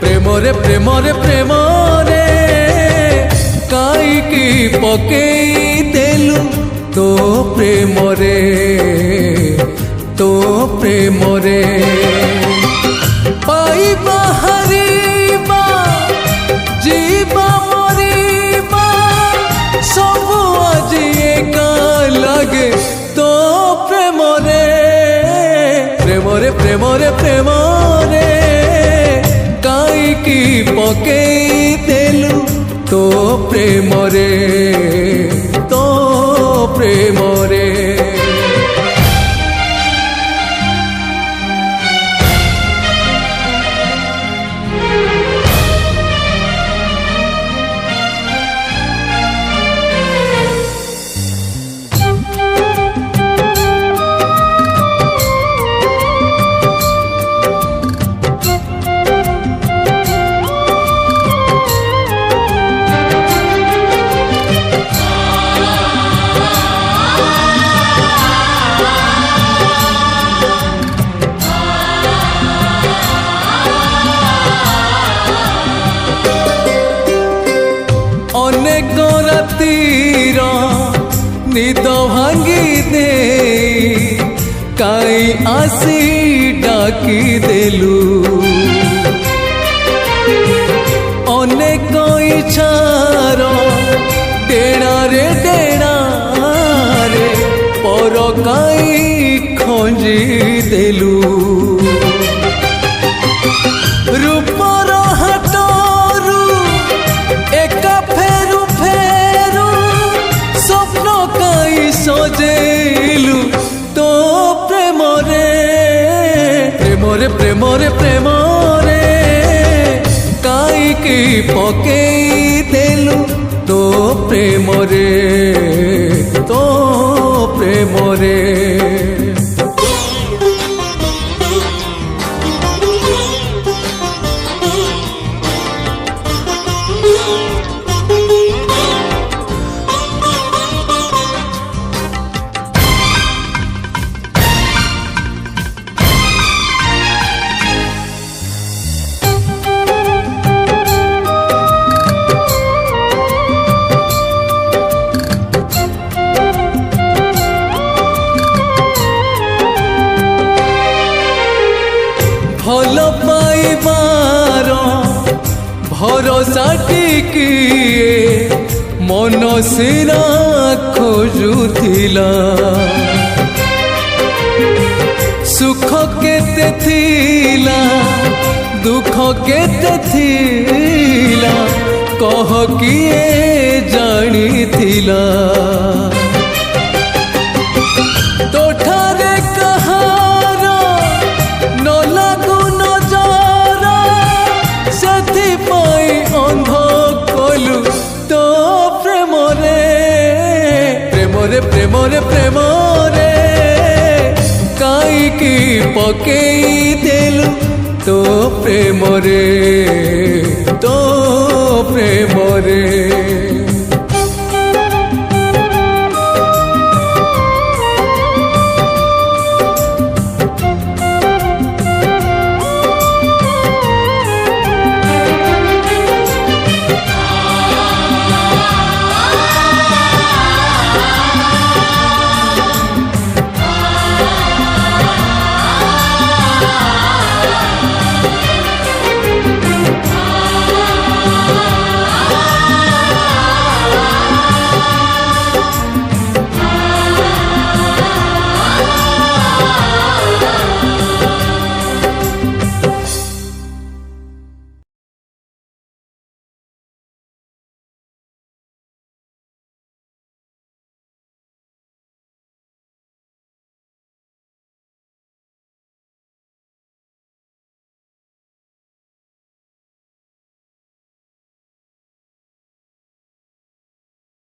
ପ୍ରେମରେ ପ୍ରେମରେ ପ୍ରେମରେ କାଇକି ପକେଇ ଦେଲୁ ତୋ ପ୍ରେମରେ ପାଇବା ହାରିବା ଯିବା ମରିବା ସବୁ ଆଜି ଏକା ଲାଗେ ତୋ ପ୍ରେମରେ ପ୍ରେମରେ ପ୍ରେମରେ ପ୍ରେମରେ କାଇକି ପକେଇ ଦେଲୁ ତୋ ପ୍ରେମରେ ଅନେକ ରାତିର ନିଦ ଭାଙ୍ଗି ଦେଇ କାଇ ଆସି ଡାକି ଦେଲୁ ଅନେକ ଇଚ୍ଛାର ଡେଣାରେ ପର କାଇ ଖଞ୍ଜି ଦେଲୁ ରୂପର ହାଟରୁ ଏକା ଫେରୁ ସ୍ୱପ୍ନ କାଇ ସଜେଇଲୁ ତୋ ପ୍ରେମରେ ପ୍ରେମରେ ପ୍ରେମରେ ପ୍ରେମରେ କାଇକି ପକେଇ ଦେଲୁ ତୋ ପ୍ରେମରେ ଭଲ ପାଇବାର ଭରସା ଟିକିଏ ମନ ସିନା ଖୋଜୁଥିଲା ସୁଖ କେତେ ଥିଲା ଦୁଃଖ କେତେ ଥିଲା କହ କିଏ ଜାଣିଥିଲା ତୋଠାରେ କାହାର ନ ଲାଗୁ ନଜର ସେଥିପାଇଁ ଅନ୍ଧ କଲୁ ତୋ ପ୍ରେମରେ ପ୍ରେମରେ ପ୍ରେମରେ ପ୍ରେମରେ କାଇକି ପକେଇ ଦେଲୁ ତୋ ପ୍ରେମରେ